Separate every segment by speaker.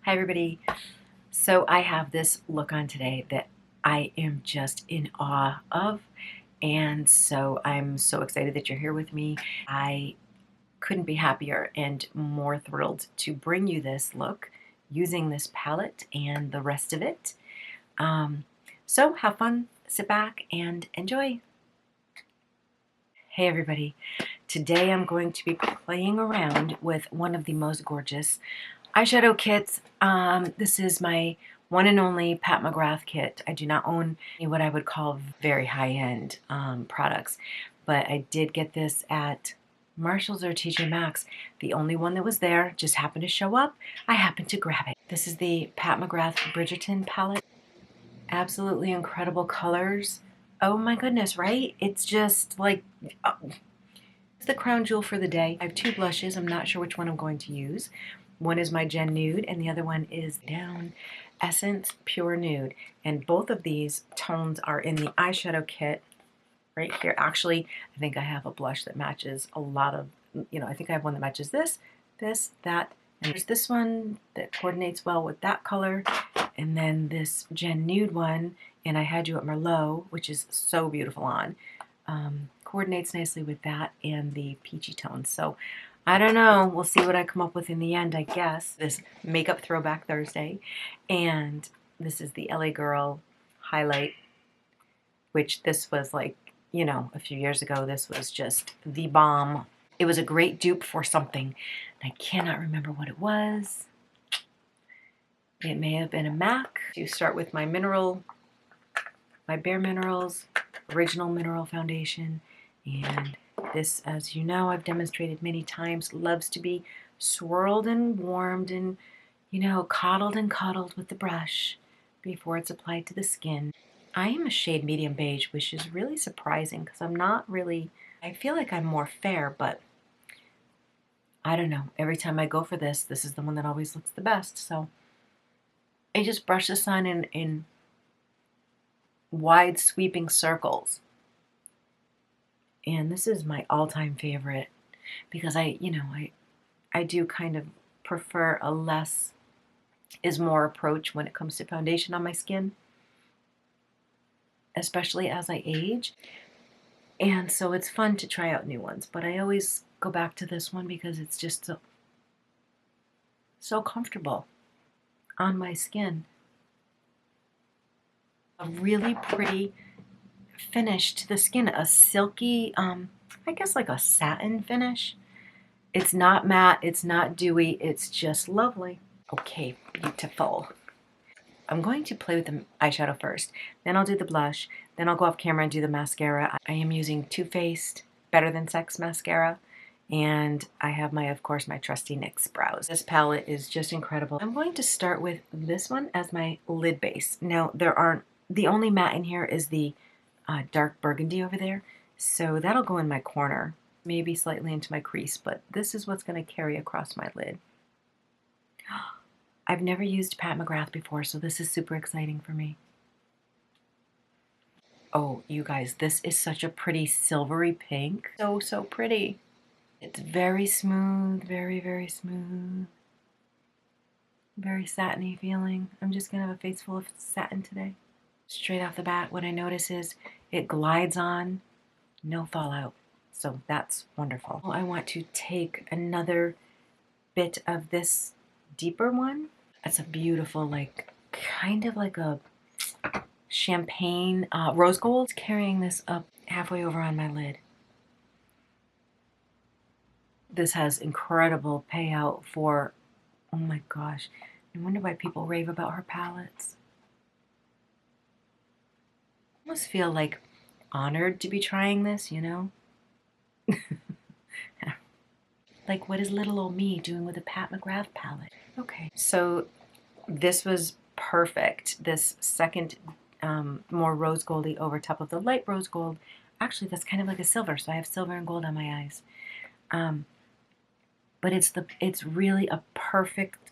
Speaker 1: Hi everybody. So I have this look on today that I am just in awe of, and so I'm so excited that you're here with me. I couldn't be happier and more thrilled to bring you this look using this palette and the rest of it. So have fun, sit back and enjoy. Hey everybody. Today I'm going to be playing around with one of the most gorgeous eyeshadow kits. This is my one and only Pat McGrath kit. I do not own what I would call very high-end products, but I did get this at Marshall's or TJ Maxx. The only one that was there just happened to show up. I happened to grab it. This is the Pat McGrath Bridgerton palette. Absolutely incredible colors. Oh my goodness, right? It's just like... it's the crown jewel for the day. I have two blushes. I'm not sure which one I'm going to use. One is my Nude, and the other one is Down Essence Pure Nude. And both of these tones are in the eyeshadow kit right here. Actually, I think I have a blush that matches a lot of, I think I have one that matches this, that, and there's this one that coordinates well with that color, and then this Nude one, and I had you at Merlot, which is so beautiful on. Coordinates nicely with that and the peachy tones. So I don't know. We'll see what I come up with in the end, I guess. This Makeup Throwback Thursday. And this is the LA Girl highlight, which this was like, a few years ago. This was just the bomb. It was a great dupe for something. I cannot remember what it was. It may have been a MAC. To start with my Bare Minerals Original Mineral Foundation. And this, as you know, I've demonstrated many times, loves to be swirled and warmed and, coddled and cuddled with the brush before it's applied to the skin. I am a shade medium beige, which is really surprising because I'm not really, I feel like I'm more fair, but I don't know. Every time I go for this is the one that always looks the best. So I just brush this on in wide sweeping circles. And this is my all-time favorite because I do kind of prefer a less is more approach when it comes to foundation on my skin, especially as I age. And so it's fun to try out new ones, but I always go back to this one because it's just so comfortable on my skin. A really pretty finish to the skin, a silky, I guess like a satin finish. It's not matte, it's not dewy, it's just lovely. Okay, beautiful. I'm going to play with the eyeshadow first, then I'll do the blush, then I'll go off camera and do the mascara. I am using Too Faced Better Than Sex mascara, and I have of course, my trusty NYX Brows. This palette is just incredible. I'm going to start with this one as my lid base. Now, the only matte in here is the dark burgundy over there, so that'll go in my corner, maybe slightly into my crease, but this is what's going to carry across my lid. I've never used Pat McGrath before, so this is super exciting for me. Oh, you guys, this is such a pretty silvery pink. So pretty. It's very smooth, very, very smooth. Very satiny feeling. I'm just going to have a face full of satin today. Straight off the bat, what I notice is it glides on, no fallout. So that's wonderful. I want to take another bit of this deeper one. It's a beautiful, kind of like a champagne rose gold. Carrying this up halfway over on my lid. This has incredible payout for, oh my gosh, I wonder why people rave about her palettes. I almost feel like honored to be trying this, Like, what is little old me doing with a Pat McGrath palette? Okay, so this was perfect. This second, more rose goldy over top of the light rose gold. Actually, that's kind of like a silver, so I have silver and gold on my eyes. But it's really a perfect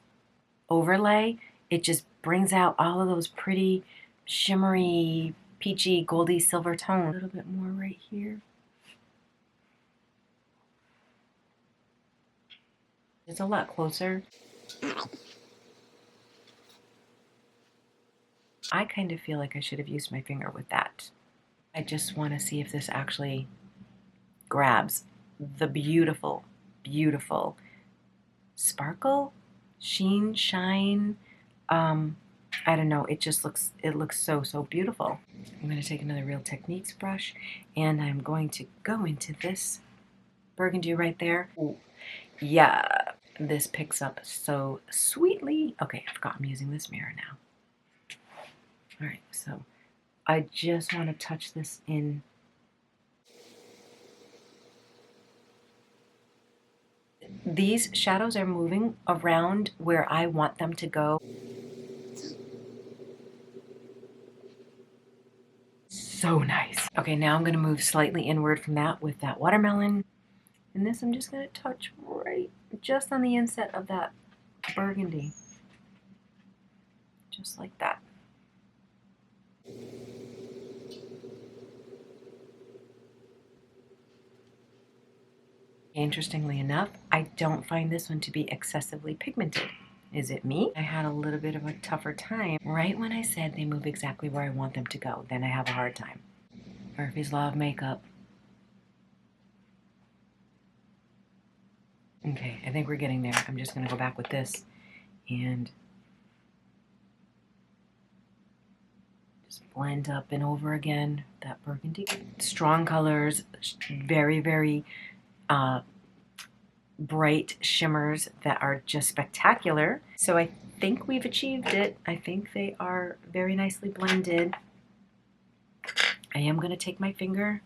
Speaker 1: overlay. It just brings out all of those pretty, shimmery, peachy, goldy, silver tones. A little bit more right here. It's a lot closer. I kind of feel like I should have used my finger with that. I just want to see if this actually grabs the beautiful, beautiful sparkle, sheen, shine. I don't know, it looks so, so beautiful. I'm going to take another Real Techniques brush and I'm going to go into this burgundy right there. Ooh, yeah, this picks up so sweetly. Okay, I forgot I'm using this mirror now. All right, so I just want to touch this in. These shadows are moving around where I want them to go. So nice. Okay, now I'm going to move slightly inward from that with that watermelon. And this I'm just going to touch right just on the inset of that burgundy. Just like that. Interestingly enough, I don't find this one to be excessively pigmented. Is it me? I had a little bit of a tougher time. Right when I said they move exactly where I want them to go, then I have a hard time. Murphy's Law of Makeup. Okay, I think we're getting there. I'm just going to go back with this and just blend up and over again that burgundy. Strong colors, very, very bright shimmers that are just spectacular. So I think we've achieved it. I think they are very nicely blended. I am going to take my finger,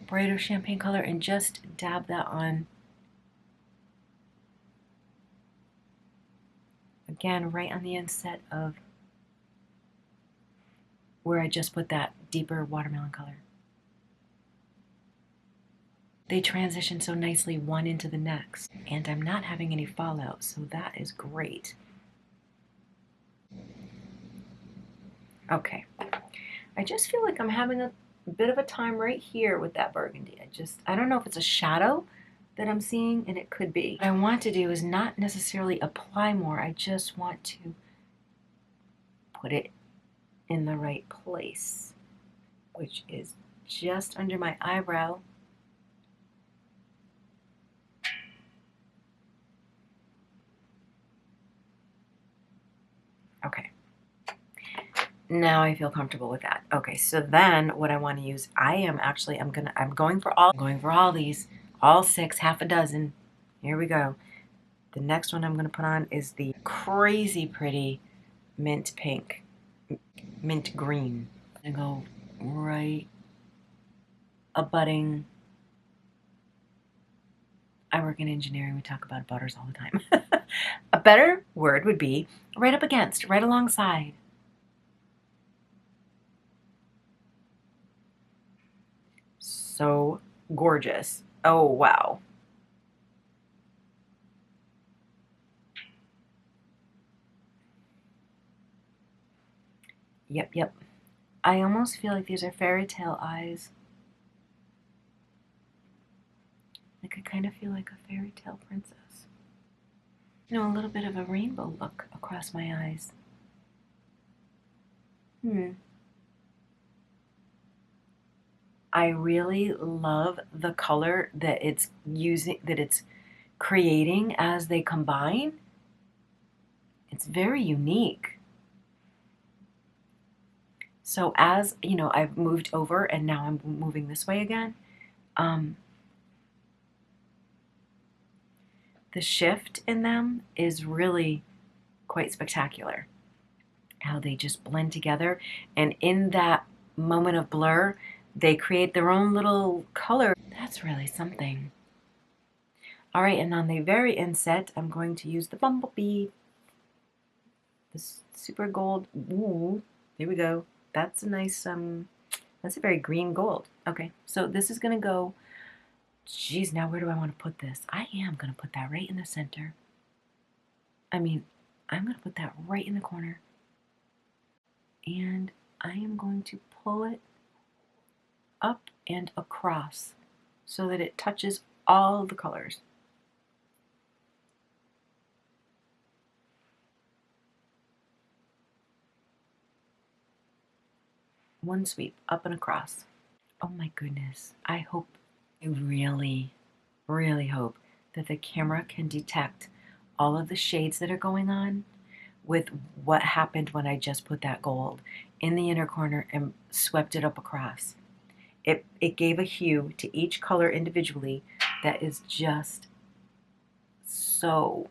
Speaker 1: brighter champagne color, and just dab that on. Again, right on the inset of where I just put that deeper watermelon color. They transition so nicely one into the next, and I'm not having any fallout, so that is great. Okay, I just feel like I'm having a bit of a time right here with that burgundy. I don't know if it's a shadow that I'm seeing, and it could be. What I want to do is not necessarily apply more, I just want to put it in the right place, which is just under my eyebrow. Okay. Now I feel comfortable with that. Okay, so then what I want to use, I'm going for all these, all 6, half a dozen. Here we go. The next one I'm going to put on is the crazy pretty mint pink, mint green. I'm going to go right abutting. I work in engineering, we talk about butters all the time. A better word would be right up against, right alongside. So gorgeous. Oh, wow. Yep, yep. I almost feel like these are fairy tale eyes. Like I kind of feel like a fairy tale princess. You know, a little bit of a rainbow look across my eyes. I really love the color that it's creating as they combine. It's very unique. So as, you know, I've moved over and now I'm moving this way again, the shift in them is really quite spectacular. How they just blend together, and in that moment of blur, they create their own little color. That's really something. All right, and on the very inset, I'm going to use the Bumblebee. This super gold. Ooh, there we go. That's a nice, that's a very green gold. Okay, so this is gonna go, geez, now where do I want to put this? I am gonna put that right in the center. I mean, I'm gonna put that right in the corner. And I am going to pull it up and across so that it touches all the colors. One sweep, up and across. Oh my goodness. I really, really hope that the camera can detect all of the shades that are going on with what happened when I just put that gold in the inner corner and swept it up across. It gave a hue to each color individually that is just so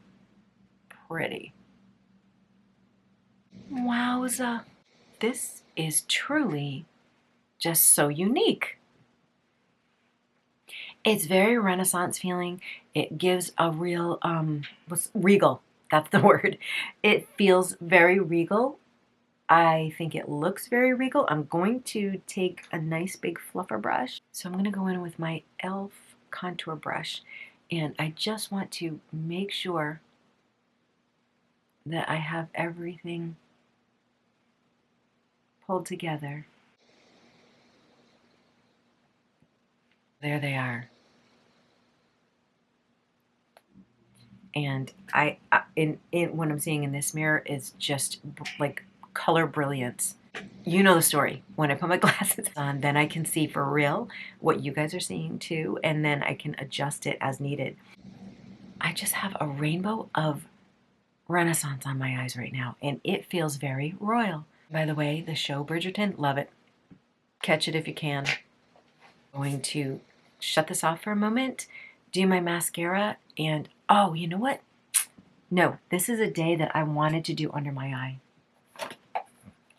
Speaker 1: pretty. Wowza. This is truly just so unique. It's very Renaissance feeling. It gives a real, regal. That's the word. It feels very regal. I think it looks very regal. I'm going to take a nice big fluffer brush. So I'm going to go in with my e.l.f. contour brush, and I just want to make sure that I have everything pulled together. There they are. And what I'm seeing in this mirror is just like color brilliance. You know the story. When I put my glasses on, then I can see for real what you guys are seeing too, and then I can adjust it as needed. I just have a rainbow of Renaissance on my eyes right now, and it feels very royal. By the way, the show Bridgerton, love it. Catch it if you can. I'm going to shut this off for a moment, do my mascara, and oh, you know what? No, this is a day that I wanted to do under my eye.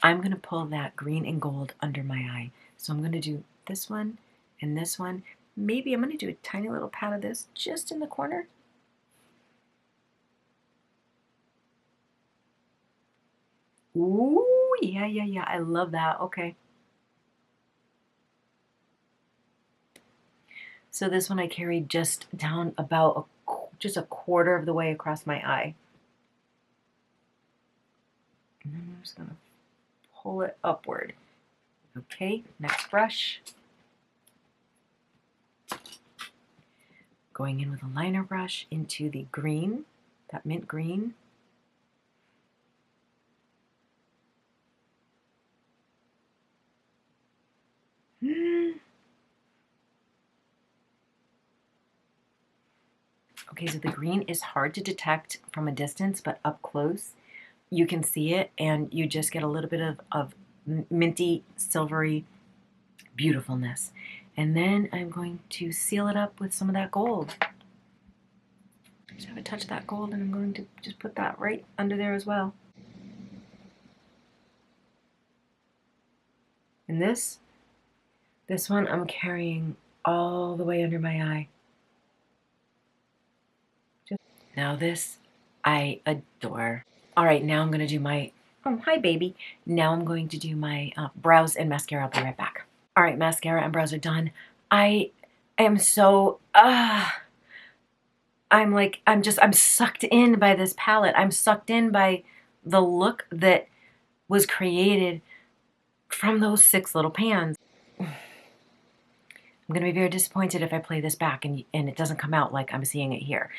Speaker 1: I'm going to pull that green and gold under my eye. So I'm going to do this one and this one. Maybe I'm going to do a tiny little pat of this just in the corner. Ooh, yeah. I love that. Okay. So this one I carried just down about just a quarter of the way across my eye. And then I'm just going to pull it upward. Okay, next brush. Going in with a liner brush into the green, that mint green. Okay, so the green is hard to detect from a distance, but up close you can see it, and you just get a little bit of minty, silvery beautifulness. And then I'm going to seal it up with some of that gold. Just have a touch of that gold, and I'm going to just put that right under there as well. And this one I'm carrying all the way under my eye. Now this I adore. All right, now I'm going to do my, oh, hi baby. Now I'm going to do my brows and mascara. I'll be right back. All right, mascara and brows are done. I am so, I'm sucked in by this palette. I'm sucked in by the look that was created from those 6 little pans. I'm going to be very disappointed if I play this back and it doesn't come out like I'm seeing it here.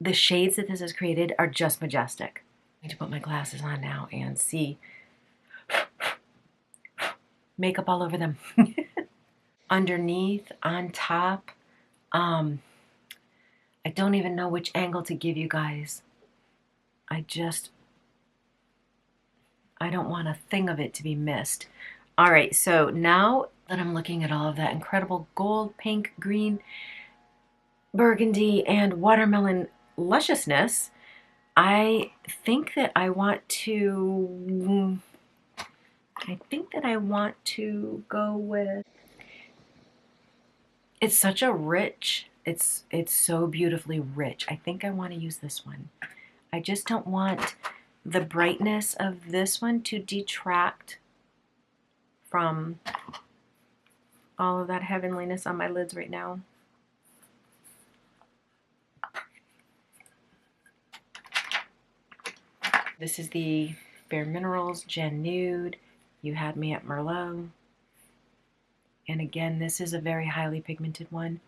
Speaker 1: The shades that this has created are just majestic. I need to put my glasses on now and see makeup all over them. Underneath, on top. I don't even know which angle to give you guys. I don't want a thing of it to be missed. All right, so now that I'm looking at all of that incredible gold, pink, green, burgundy, and watermelon lusciousness, I think that I want to go with, it's such a rich, it's so beautifully rich. I think I want to use this one. I just don't want the brightness of this one to detract from all of that heavenliness on my lids right now. This is the Bare Minerals Gen Nude. You Had Me at Merlot. And again, this is a very highly pigmented one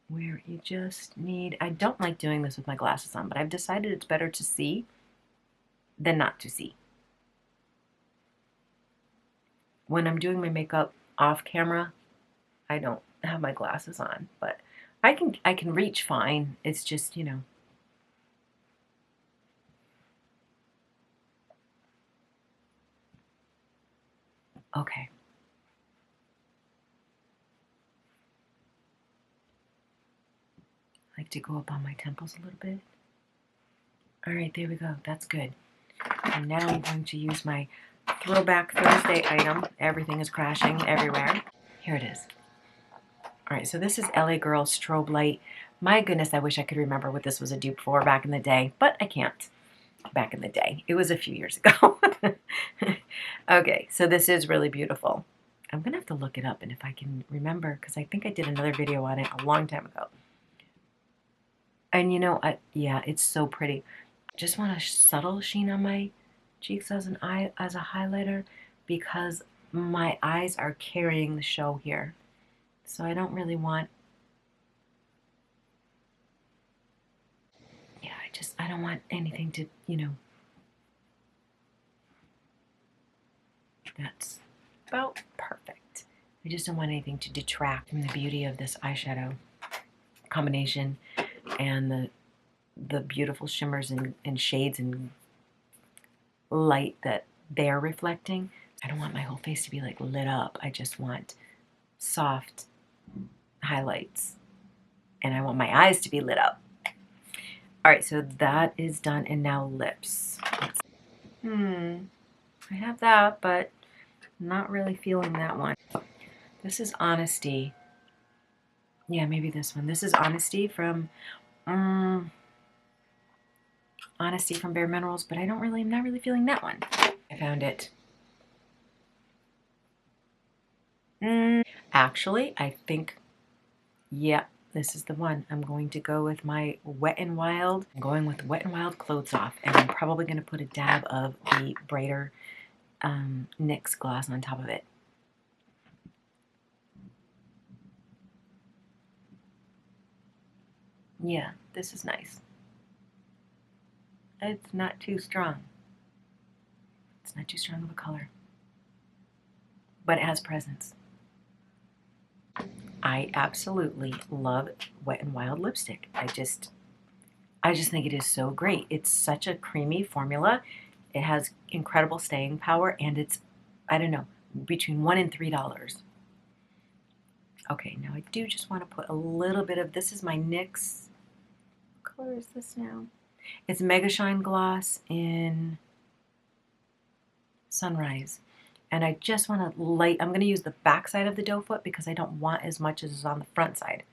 Speaker 1: where you just need, I don't like doing this with my glasses on, but I've decided it's better to see than not to see. when I'm doing my makeup off camera, I don't have my glasses on, but I can reach fine. It's just, you know. Okay. I like to go up on my temples a little bit. All right, there we go. That's good. And now I'm going to use my Throwback Thursday item. Everything is crashing everywhere. Here it is. All right, so this is LA Girl Strobe Light. My goodness, I wish I could remember what this was a dupe for back in the day, but I can't. Back in the day. It was a few years ago. Okay, so this is really beautiful. I'm going to have to look it up, and if I can remember, because I think I did another video on it a long time ago. And you know, yeah, it's so pretty. I just want a subtle sheen on my cheeks as a highlighter because my eyes are carrying the show here. So I don't really want, yeah, I don't want anything to, you know, that's about perfect. I just don't want anything to detract from the beauty of this eyeshadow combination and the beautiful shimmers and shades and light that they're reflecting. I don't want my whole face to be like lit up. I just want soft highlights. And I want my eyes to be lit up. All right, so that is done. And now lips. I have that, but I'm not really feeling that one. This is Honesty. Yeah, maybe this one. This is Honesty from Bare Minerals, but I'm not really feeling that one. I found it. Actually, I think, yeah, this is the one. I'm going to go with my Wet n Wild. I'm going with Wet n Wild Clothes Off, and I'm probably going to put a dab of the brighter NYX gloss on top of it. Yeah, this is nice. It's not too strong. It's not too strong of a color, but it has presence. I absolutely love Wet n Wild lipstick. I just think it is so great. It's such a creamy formula. It has incredible staying power, and it's, I don't know, between $1 and $3. Okay, now I do just want to put a little bit of, this is my NYX, what color is this now? It's Mega Shine Gloss in Sunrise. And I just want to light, I'm going to use the back side of the doe foot because I don't want as much as is on the front side.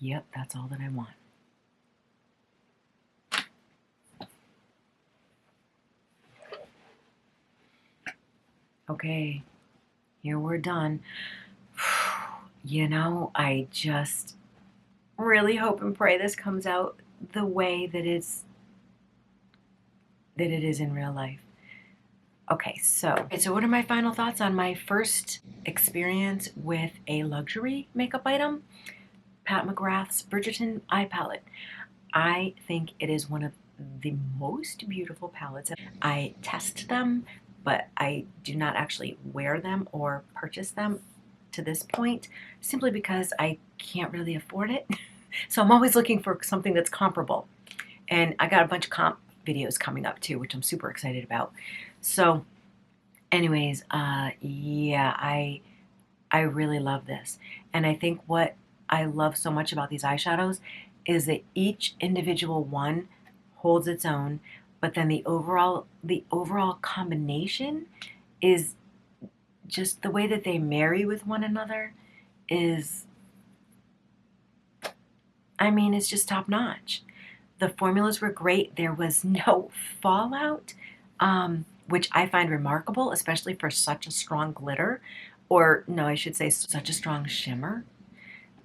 Speaker 1: Yep, that's all that I want. Okay, here we're done. You know, I just really hope and pray this comes out the way that it is in real life. Okay, so what are my final thoughts on my first experience with a luxury makeup item? Pat McGrath's Bridgerton eye palette. I think it is one of the most beautiful palettes. I test them, but I do not actually wear them or purchase them to this point, simply because I can't really afford it. So I'm always looking for something that's comparable. And I got a bunch of comp videos coming up too, which I'm super excited about. So anyways, yeah, I really love this. And I think what I love so much about these eyeshadows is that each individual one holds its own, but then the overall combination is just the way that they marry with one another is, I mean, it's just top notch. The formulas were great. There was no fallout, which I find remarkable, especially for such a strong glitter, or no, I should say such a strong shimmer.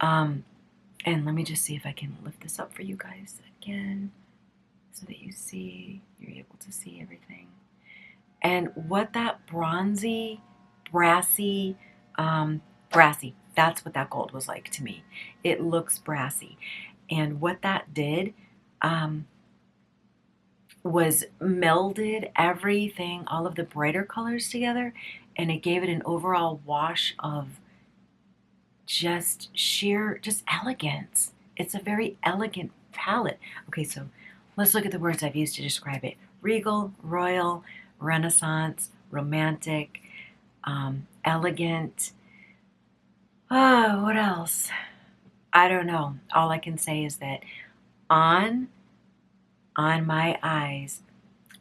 Speaker 1: And let me just see if I can lift this up for you guys again. so that you're able to see everything. And what that bronzy, brassy, brassy, that's what that gold was like to me. It looks brassy. And what that did was melded everything, all of the brighter colors together, and it gave it an overall wash of just sheer, just elegance. It's a very elegant palette. Okay, so let's look at the words I've used to describe it. Regal, royal, renaissance, romantic, elegant. Oh, what else? I don't know. All I can say is that on my eyes,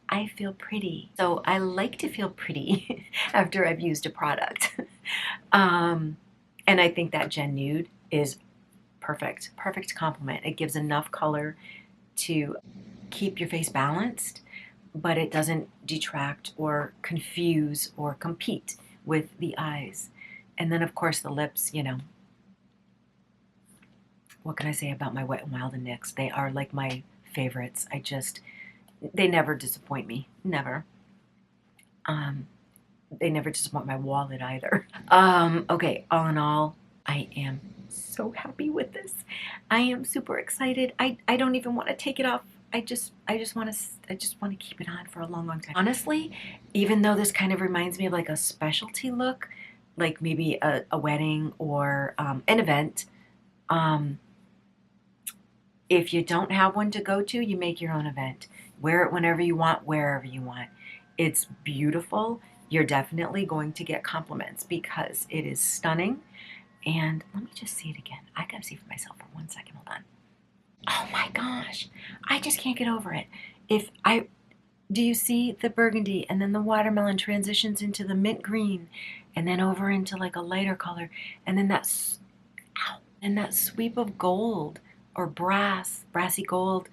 Speaker 1: I feel pretty. So I like to feel pretty after I've used a product. And I think that Gen Nude is perfect. Perfect complement. It gives enough color to keep your face balanced, but it doesn't detract or confuse or compete with the eyes. And then, of course, the lips, you know. What can I say about my Wet n Wild and NYX? They are like my favorites. They never disappoint me. Never. They never disappoint my wallet either. Okay, all in all, I am so happy with this. I am super excited. I don't even want to take it off. I just want to keep it on for a long, long time. Honestly, even though this kind of reminds me of like a specialty look, like maybe a wedding or an event, if you don't have one to go to, you make your own event. Wear it whenever you want, wherever you want. It's beautiful. You're definitely going to get compliments because it is stunning. And let me just see it again. I gotta see for myself for 1 second. Hold on. Oh my gosh. I just can't get over it. Do you see the burgundy and then the watermelon transitions into the mint green and then over into like a lighter color and then that sweep of gold or brassy gold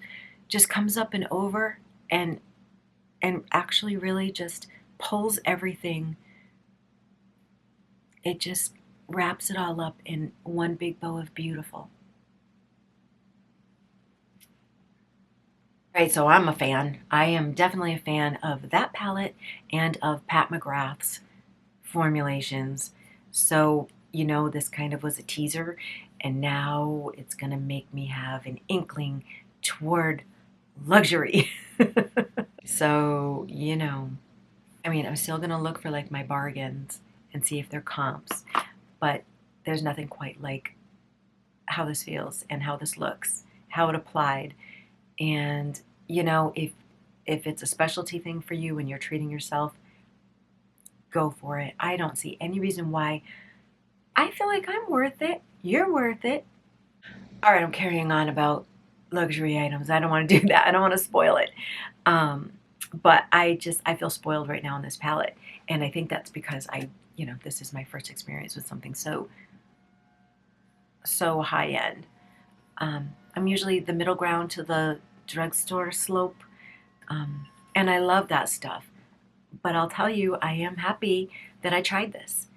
Speaker 1: just comes up and over and actually really just pulls everything. It just wraps it all up in one big bow of beautiful. Right, so I'm a fan. I am definitely a fan of that palette and of Pat McGrath's formulations. So, you know, this kind of was a teaser, and now it's going to make me have an inkling toward luxury. So, you know, I mean, I'm still going to look for like my bargains and see if they're comps, but there's nothing quite like how this feels and how this looks, how it applied. And, you know, if it's a specialty thing for you and you're treating yourself, go for it. I don't see any reason why. I feel like I'm worth it. You're worth it. All right, I'm carrying on about luxury items. I don't want to do that. I don't want to spoil it. But I feel spoiled right now on this palette. And I think that's because this is my first experience with something so high end. I'm usually the middle ground to the drugstore slope. And I love that stuff. But I'll tell you, I am happy that I tried this.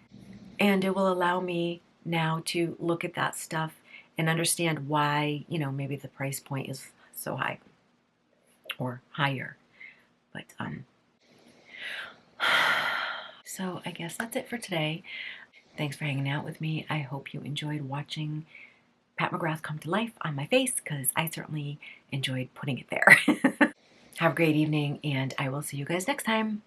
Speaker 1: And it will allow me now to look at that stuff and understand why, maybe the price point is so high or higher. But, so I guess that's it for today. Thanks for hanging out with me. I hope you enjoyed watching Pat McGrath come to life on my face because I certainly enjoyed putting it there. Have a great evening, and I will see you guys next time.